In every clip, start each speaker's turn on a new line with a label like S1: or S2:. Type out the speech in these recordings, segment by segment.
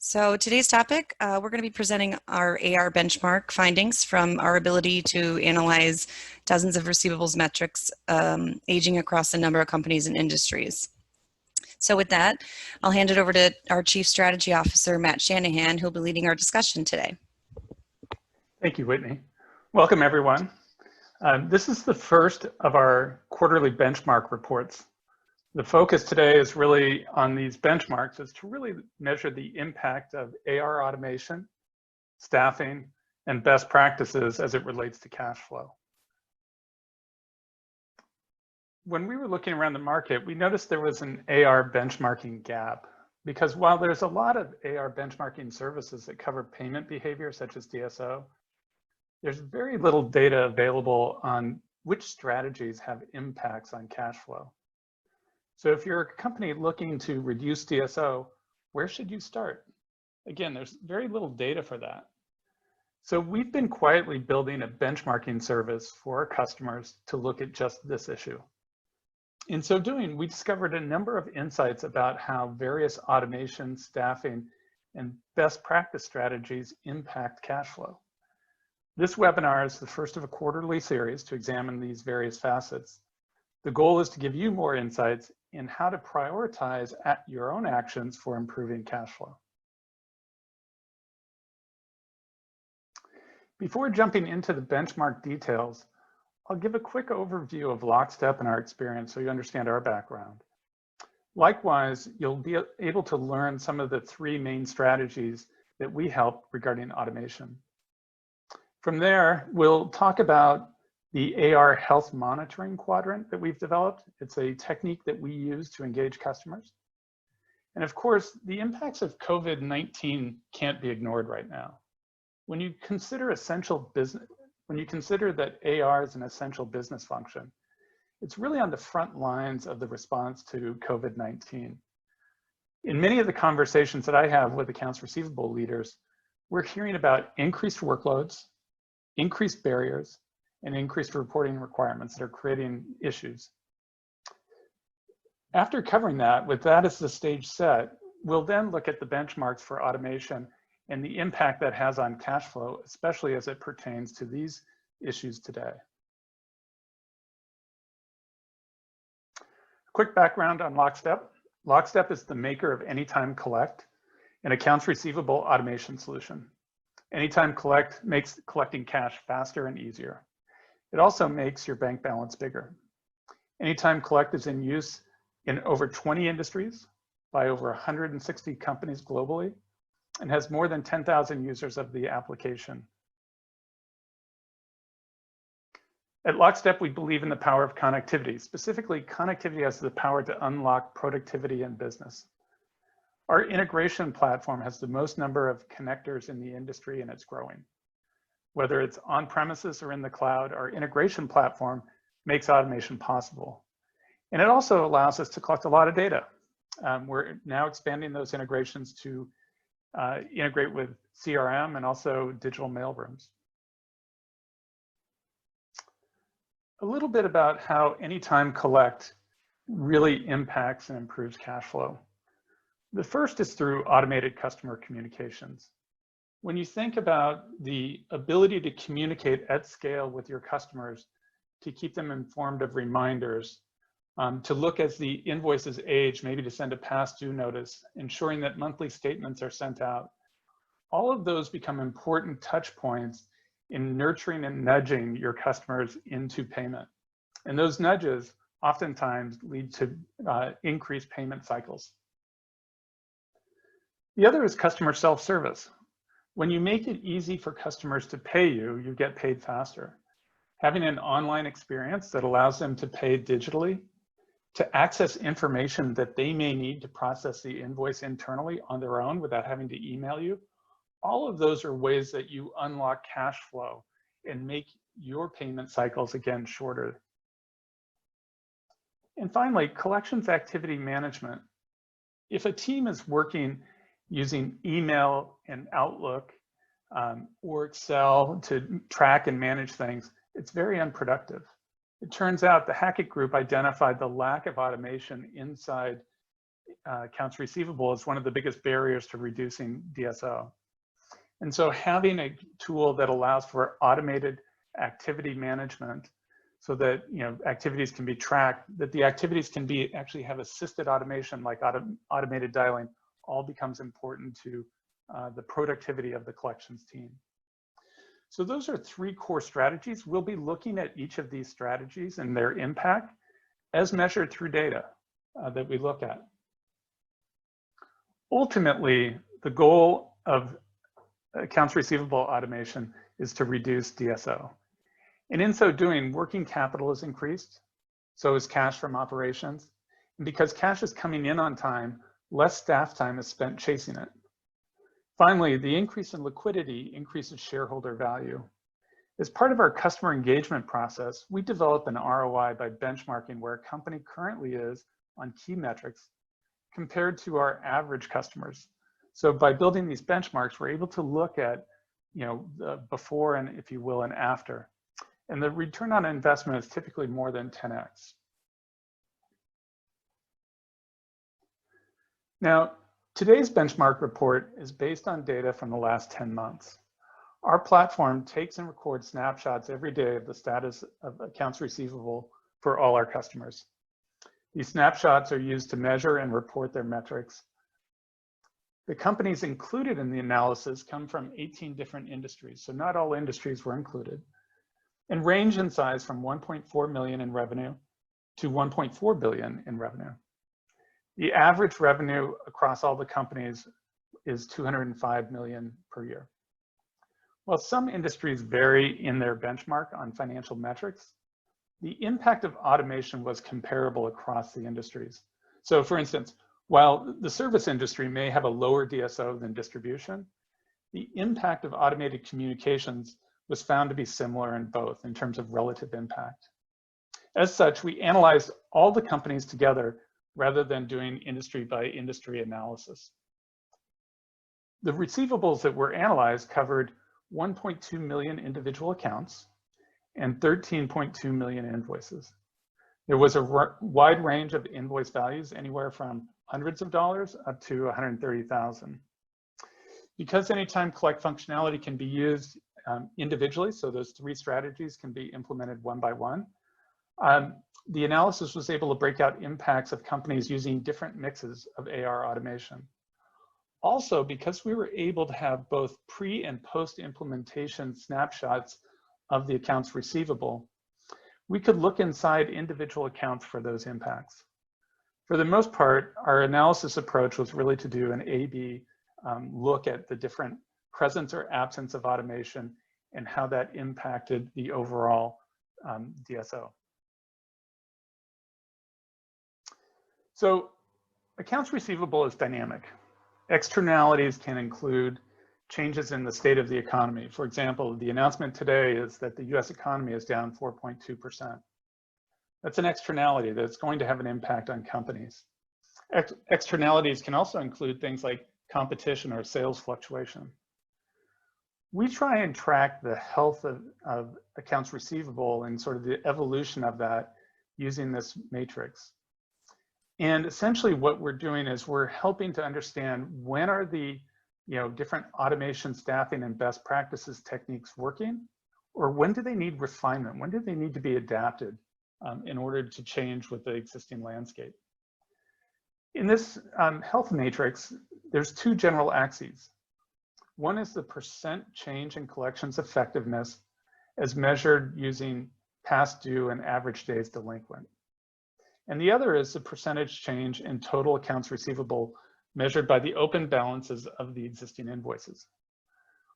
S1: So today's topic, we're going to be presenting our AR benchmark findings from our ability to analyze dozens of receivables metrics aging across a number of companies and industries. So with that, I'll hand it over to our Chief Strategy Officer, Matt Shanahan, who'll be leading our discussion today.
S2: Thank you, Whitney. Welcome, everyone. This is the first of our quarterly benchmark reports. The focus today is really on these benchmarks is to really measure the impact of AR automation, staffing, and best practices as it relates to cash flow. When we were looking around the market, we noticed there was an AR benchmarking gap because while there's a lot of AR benchmarking services that cover payment behavior, such as DSO, there's very little data available on which strategies have impacts on cash flow. So if you're a company looking to reduce DSO, where should you start? Again, there's very little data for that. So we've been quietly building a benchmarking service for our customers to look at just this issue. In so doing, we discovered a number of insights about how various automation, staffing, and best practice strategies impact cash flow. This webinar is the first of a quarterly series to examine these various facets. The goal is to give you more insights in how to prioritize your own actions for improving cash flow. Before jumping into the benchmark details, I'll give a quick overview of Lockstep and our experience so you understand our background. Likewise, you'll be able to learn some of the three main strategies that we help regarding automation. From there, we'll talk about the AR health monitoring quadrant that we've developed. It's a technique that we use to engage customers. And of course, the impacts of COVID-19 can't be ignored right now. When you consider that AR is an essential business function, it's really on the front lines of the response to COVID-19. In many of the conversations that I have with accounts receivable leaders, we're hearing about increased workloads, increased barriers, and increased reporting requirements that are creating issues. After covering that, with that as the stage set, we'll then look at the benchmarks for automation and the impact that has on cash flow, especially as it pertains to these issues today. Quick background on Lockstep. Lockstep is the maker of Anytime Collect, an accounts receivable automation solution. Anytime Collect makes collecting cash faster and easier. It also makes your bank balance bigger. Anytime Collect is in use in over 20 industries by over 160 companies globally and has more than 10,000 users of the application. At Lockstep, we believe in the power of connectivity. Specifically, connectivity has the power to unlock productivity in business. Our integration platform has the most number of connectors in the industry, and it's growing. Whether it's on premises or in the cloud, our integration platform makes automation possible. And it also allows us to collect a lot of data. We're now expanding those integrations to integrate with CRM and also digital mailrooms. A little bit about how Anytime Collect really impacts and improves cash flow. The first is through automated customer communications. When you think about the ability to communicate at scale with your customers, to keep them informed of reminders, to look as the invoices age, maybe to send a past due notice, ensuring that monthly statements are sent out, all of those become important touch points in nurturing and nudging your customers into payment. And those nudges oftentimes lead to increased payment cycles. The other is customer self-service. When you make it easy for customers to pay you, you get paid faster. Having an online experience that allows them to pay digitally, to access information that they may need to process the invoice internally on their own without having to email you, all of those are ways that you unlock cash flow and make your payment cycles, again, shorter. And finally, collections activity management. If a team is working using email and Outlook or Excel to track and manage things, it's very unproductive. It turns out the Hackett Group identified the lack of automation inside accounts receivable is one of the biggest barriers to reducing DSO. And so having a tool that allows for automated activity management so that activities can be tracked, that the activities can be actually have assisted automation like automated dialing, all becomes important to the productivity of the collections team. So those are 3 core strategies. We'll be looking at each of these strategies and their impact as measured through data that we look at. Ultimately, the goal of accounts receivable automation is to reduce DSO. And in so doing, working capital is increased, so is cash from operations. And because cash is coming in on time, less staff time is spent chasing it. Finally, the increase in liquidity increases shareholder value. As part of our customer engagement process, we develop an ROI by benchmarking where a company currently is on key metrics compared to our average customers. So by building these benchmarks, we're able to look at the before and, if you will, and after. And the return on investment is typically more than 10x. Now, today's benchmark report is based on data from the last 10 months. Our platform takes and records snapshots every day of the status of accounts receivable for all our customers. These snapshots are used to measure and report their metrics. The companies included in the analysis come from 18 different industries, so not all industries were included, and range in size from 1.4 million in revenue to 1.4 billion in revenue. The average revenue across all the companies is 205 million per year. While some industries vary in their benchmark on financial metrics, the impact of automation was comparable across the industries. So for instance, while the service industry may have a lower DSO than distribution, the impact of automated communications was found to be similar in both in terms of relative impact. As such, we analyzed all the companies together rather than doing industry by industry analysis. The receivables that were analyzed covered 1.2 million individual accounts and 13.2 million invoices. There was a wide range of invoice values, anywhere from hundreds of dollars up to 130,000. Because anytime collect functionality can be used individually, so those 3 strategies can be implemented one by one, the analysis was able to break out impacts of companies using different mixes of AR automation. Also, because we were able to have both pre and post implementation snapshots of the accounts receivable, we could look inside individual accounts for those impacts. For the most part, our analysis approach was really to do an A/B look at the different presence or absence of automation and how that impacted the overall DSO. So accounts receivable is dynamic. Externalities can include changes in the state of the economy. For example, the announcement today is that the US economy is down 4.2%. That's an externality that's going to have an impact on companies. Externalities can also include things like competition or sales fluctuation. We try and track the health of accounts receivable and sort of the evolution of that using this matrix. And essentially what we're doing is we're helping to understand when are the different automation, staffing, and best practices techniques working, or when do they need refinement? When do they need to be adapted in order to change with the existing landscape? In this health matrix, there's 2 general axes. One is the percent change in collections effectiveness as measured using past due and average days delinquent. And the other is the percentage change in total accounts receivable measured by the open balances of the existing invoices.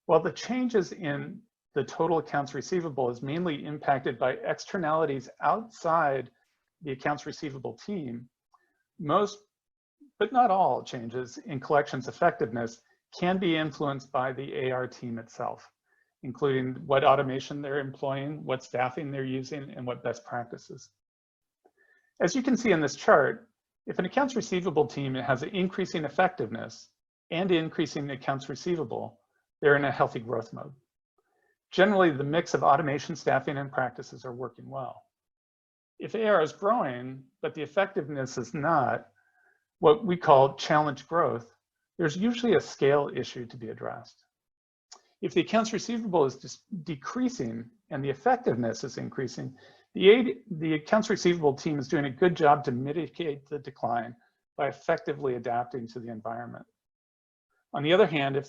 S2: While the changes in the total accounts receivable is mainly impacted by externalities outside the accounts receivable team, most, but not all, changes in collections effectiveness can be influenced by the AR team itself, including what automation they're employing, what staffing they're using, and what best practices. As you can see in this chart, if an accounts receivable team has an increasing effectiveness and increasing accounts receivable, they're in a healthy growth mode. Generally, the mix of automation, staffing, and practices are working well. If AR is growing, but the effectiveness is not, what we call challenge growth, there's usually a scale issue to be addressed. If the accounts receivable is just decreasing and the effectiveness is increasing, the accounts receivable team is doing a good job to mitigate the decline by effectively adapting to the environment. On the other hand, in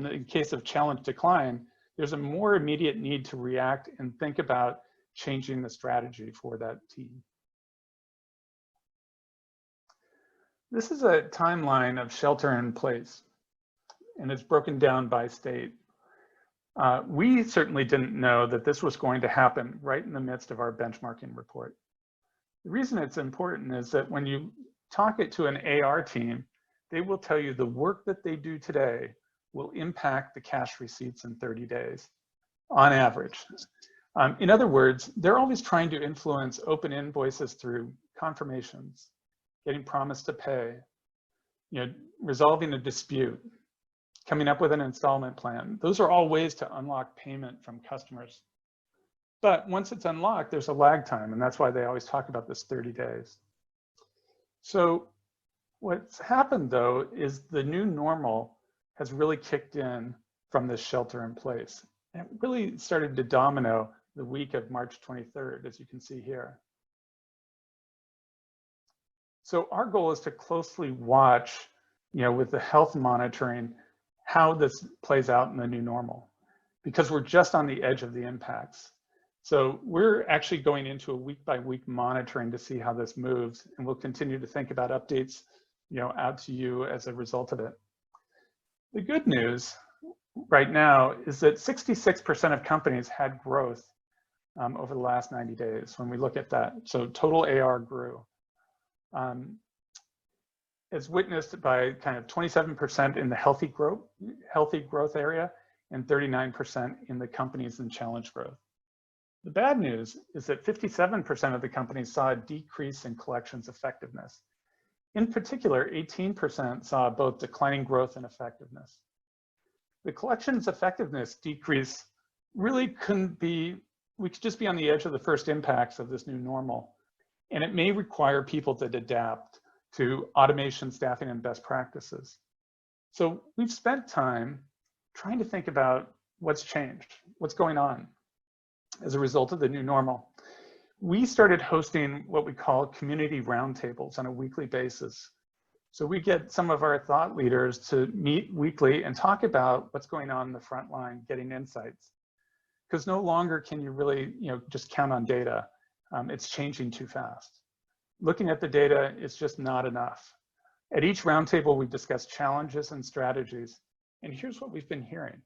S2: the case of challenge decline, there's a more immediate need to react and think about changing the strategy for that team. This is a timeline of shelter in place, and it's broken down by state. We certainly didn't know that this was going to happen right in the midst of our benchmarking report. The reason it's important is that when you talk it to an AR team, they will tell you the work that they do today will impact the cash receipts in 30 days, on average. In other words, they're always trying to influence open invoices through confirmations, getting promised to pay, resolving a dispute, coming up with an installment plan. Those are all ways to unlock payment from customers. But once it's unlocked, there's a lag time, and that's why they always talk about this 30 days. So what's happened, though, is the new normal has really kicked in from this shelter in place. And it really started to domino the week of March 23rd, as you can see here. So our goal is to closely watch, with the health monitoring, how this plays out in the new normal, because we're just on the edge of the impacts. So we're actually going into a week-by-week monitoring to see how this moves, and we'll continue to think about updates, out to you as a result of it. The good news right now is that 66% of companies had growth over the last 90 days when we look at that. So total AR grew. As witnessed by kind of 27% in the healthy growth area and 39% in the companies in challenge growth. The bad news is that 57% of the companies saw a decrease in collections effectiveness. In particular, 18% saw both declining growth and effectiveness. The collections effectiveness decrease really we could just be on the edge of the first impacts of this new normal. And it may require people to adapt to automation, staffing, and best practices. So we've spent time trying to think about what's changed, what's going on as a result of the new normal. We started hosting what we call community roundtables on a weekly basis. So we get some of our thought leaders to meet weekly and talk about what's going on in the front line, getting insights. Because no longer can you really, just count on data. It's changing too fast. Looking at the data is just not enough. At each roundtable, we discuss challenges and strategies. And here's what we've been hearing.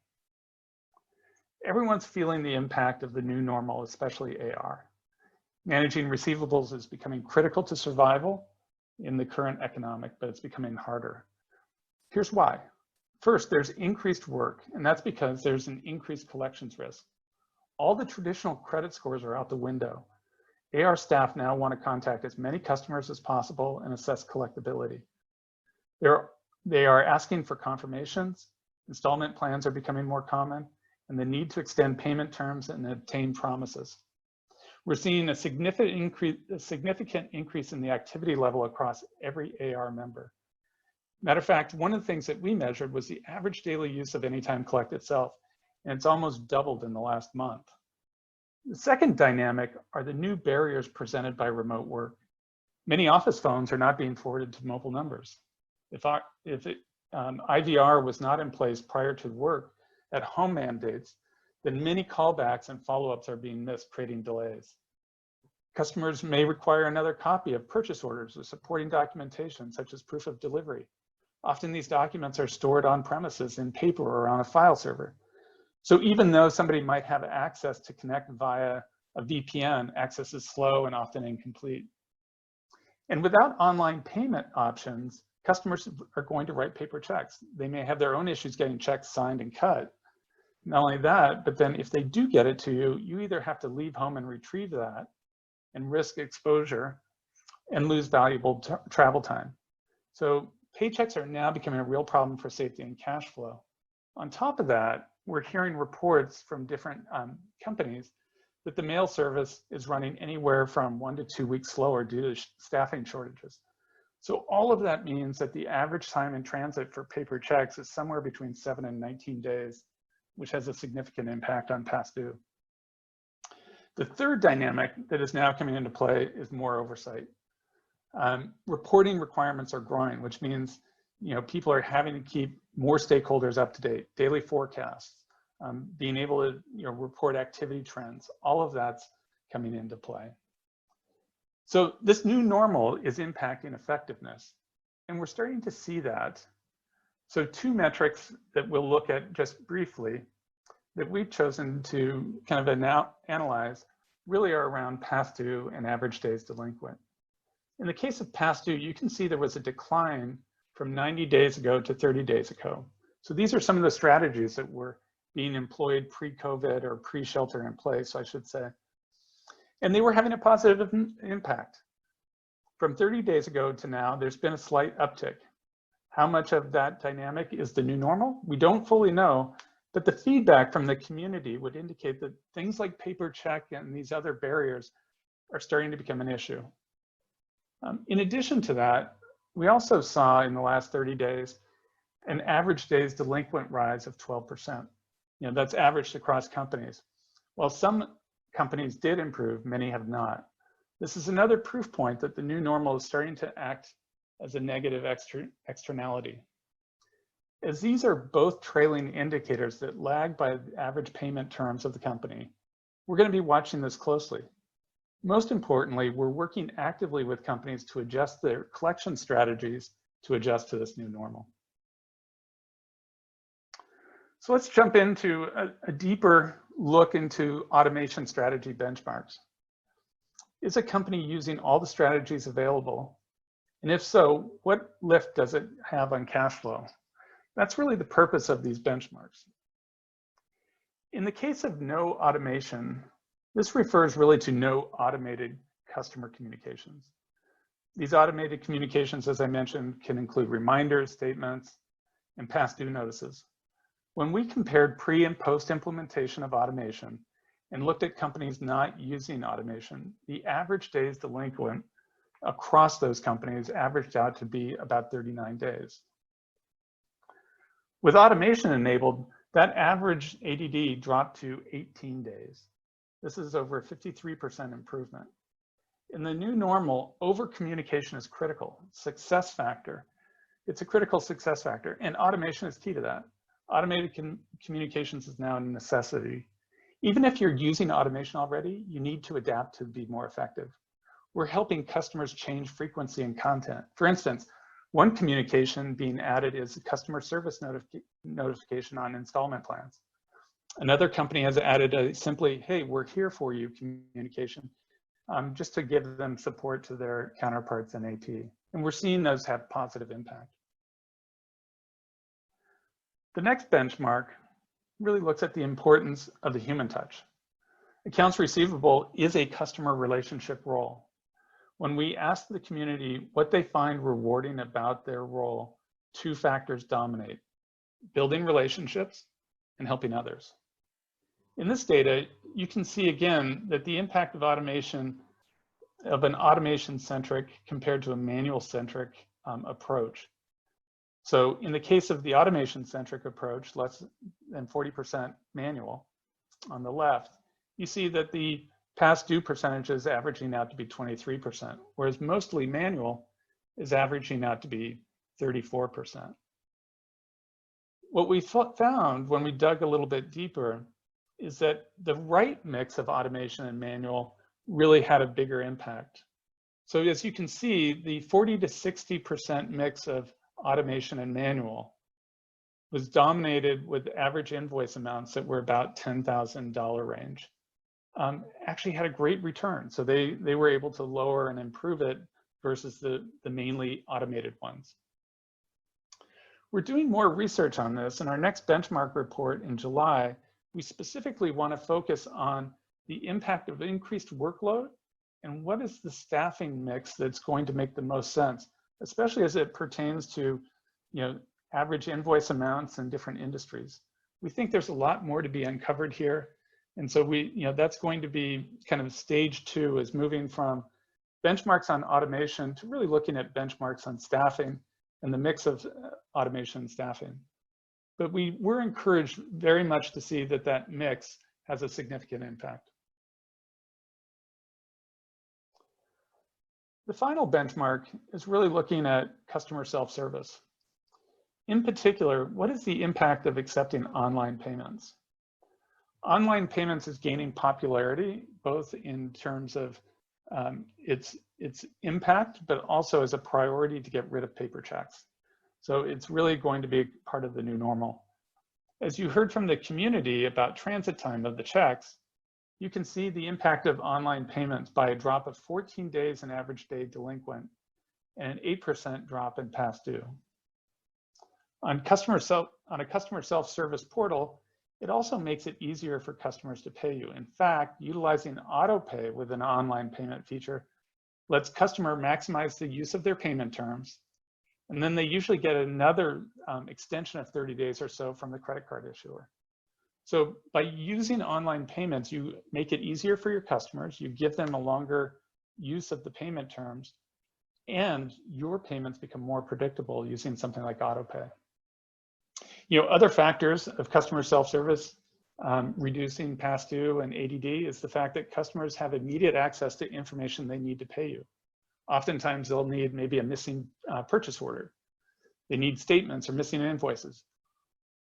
S2: Everyone's feeling the impact of the new normal, especially AR. Managing receivables is becoming critical to survival in the current economic, but it's becoming harder. Here's why. First, there's increased work, and that's because there's an increased collections risk. All the traditional credit scores are out the window. AR staff now want to contact as many customers as possible and assess collectability. They are asking for confirmations, installment plans are becoming more common, and the need to extend payment terms and obtain promises. We're seeing a significant increase in the activity level across every AR member. Matter of fact, one of the things that we measured was the average daily use of Anytime Collect itself, and it's almost doubled in the last month. The second dynamic are the new barriers presented by remote work. Many office phones are not being forwarded to mobile numbers. If IVR was not in place prior to work at home mandates, then many callbacks and follow-ups are being missed, creating delays. Customers may require another copy of purchase orders or supporting documentation, such as proof of delivery. Often these documents are stored on premises in paper or on a file server. So even though somebody might have access to connect via a VPN, access is slow and often incomplete. And without online payment options, customers are going to write paper checks. They may have their own issues getting checks signed and cut. Not only that, but then if they do get it to you, you either have to leave home and retrieve that and risk exposure and lose valuable travel time. So paychecks are now becoming a real problem for safety and cash flow. On top of that, we're hearing reports from different companies that the mail service is running anywhere from 1 to 2 weeks slower due to staffing shortages. So all of that means that the average time in transit for paper checks is somewhere between 7 and 19 days, which has a significant impact on past due. The third dynamic that is now coming into play is more oversight. Reporting requirements are growing, which means people are having to keep more stakeholders up to date, daily forecasts, being able to report activity trends. All of that's coming into play. So this new normal is impacting effectiveness, and we're starting to see that. So two metrics that we'll look at just briefly that we've chosen to kind of analyze really are around past due and average days delinquent. In the case of past due, you can see there was a decline from 90 days ago to 30 days ago. So these are some of the strategies that were being employed pre-COVID or pre-shelter in place, I should say. And they were having a positive impact. From 30 days ago to now, there's been a slight uptick. How much of that dynamic is the new normal? We don't fully know, but the feedback from the community would indicate that things like paper check and these other barriers are starting to become an issue. In addition to that, we also saw in the last 30 days an average days delinquent rise of 12%. That's averaged across companies. While some companies did improve, many have not. This is another proof point that the new normal is starting to act as a negative externality. As these are both trailing indicators that lag by the average payment terms of the company, we're going to be watching this closely. Most importantly, we're working actively with companies to adjust their collection strategies to adjust to this new normal. So let's jump into a deeper look into automation strategy benchmarks. Is a company using all the strategies available? And if so, what lift does it have on cash flow? That's really the purpose of these benchmarks. In the case of no automation, this refers really to no automated customer communications. These automated communications, as I mentioned, can include reminders, statements, and past due notices. When we compared pre and post implementation of automation and looked at companies not using automation, the average days delinquent across those companies averaged out to be about 39 days. With automation enabled, that average ADD dropped to 18 days. This is over a 53% improvement. In the new normal, over communication is critical. Success factor. It's a critical success factor, and automation is key to that. Automated communications is now a necessity. Even if you're using automation already, you need to adapt to be more effective. We're helping customers change frequency and content. For instance, one communication being added is a customer service notification on installment plans. Another company has added a simply, hey, we're here for you communication, just to give them support to their counterparts in AP. And we're seeing those have positive impact. The next benchmark really looks at the importance of the human touch. Accounts receivable is a customer relationship role. When we ask the community what they find rewarding about their role, two factors dominate: building relationships and helping others. In this data, you can see again that the impact of automation, of an automation-centric compared to a manual-centric approach. So in the case of the automation-centric approach, less than 40% manual, on the left, you see that the past due percentage is averaging out to be 23%, whereas mostly manual is averaging out to be 34%. What we found when we dug a little bit deeper is that the right mix of automation and manual really had a bigger impact. So as you can see, the 40 to 60% mix of automation and manual was dominated with average invoice amounts that were about $10,000 range. Actually had a great return. So they were able to lower and improve it versus the mainly automated ones. We're doing more research on this. In our next benchmark report in July, we specifically want to focus on the impact of increased workload and what is the staffing mix that's going to make the most sense, especially as it pertains to average invoice amounts in different industries. We think there's a lot more to be uncovered here. And so that's going to be kind of stage 2, is moving from benchmarks on automation to really looking at benchmarks on staffing and the mix of automation and staffing. But we were encouraged very much to see that that mix has a significant impact. The final benchmark is really looking at customer self-service. In particular, what is the impact of accepting online payments? Online payments is gaining popularity, both in terms of its impact, but also as a priority to get rid of paper checks. So it's really going to be part of the new normal. As you heard from the community about transit time of the checks, you can see the impact of online payments by a drop of 14 days in average day delinquent and an 8% drop in past due. On a customer self-service portal, it also makes it easier for customers to pay you. In fact, utilizing auto pay with an online payment feature lets customer maximize the use of their payment terms, and then they usually get another extension of 30 days or so from the credit card issuer. So by using online payments, you make it easier for your customers, you give them a longer use of the payment terms, and your payments become more predictable using something like autopay. You know, other factors of customer self-service reducing past due and ADD is the fact that customers have immediate access to information they need to pay you. Oftentimes they'll need maybe a missing purchase order. They need statements or missing invoices.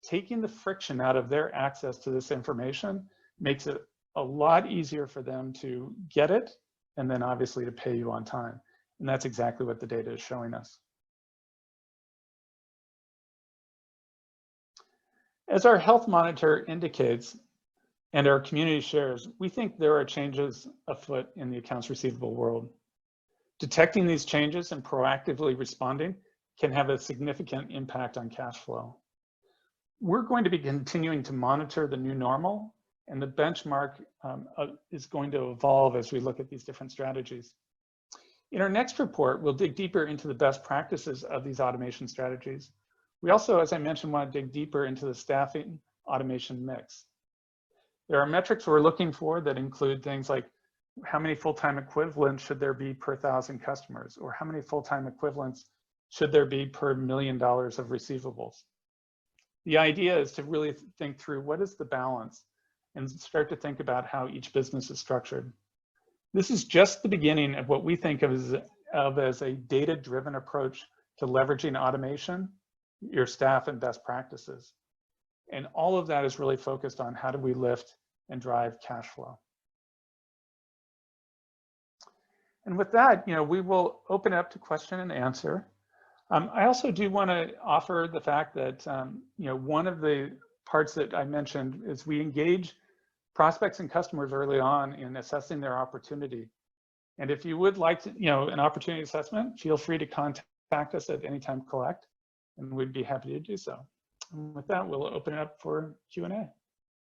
S2: Taking the friction out of their access to this information makes it a lot easier for them to get it and then obviously to pay you on time. And that's exactly what the data is showing us. As our health monitor indicates and our community shares, we think there are changes afoot in the accounts receivable world. Detecting these changes and proactively responding can have a significant impact on cash flow. We're going to be continuing to monitor the new normal, and the benchmark is going to evolve as we look at these different strategies. In our next report, we'll dig deeper into the best practices of these automation strategies. We also, as I mentioned, want to dig deeper into the staffing automation mix. There are metrics we're looking for that include things like how many full-time equivalents should there be per 1,000 customers, or how many full-time equivalents should there be per $1 million of receivables. The idea is to really think through what is the balance and start to think about how each business is structured. This is just the beginning of what we think of as a data-driven approach to leveraging automation, your staff, and best practices. And all of that is really focused on how do we lift and drive cash flow. And with that, we will open up to question and answer. I also do want to offer the fact that, one of the parts that I mentioned is we engage prospects and customers early on in assessing their opportunity. And if you would like to, an opportunity assessment, feel free to contact us at any time collect, and we'd be happy to do so. And with that, we'll open it up for Q&A.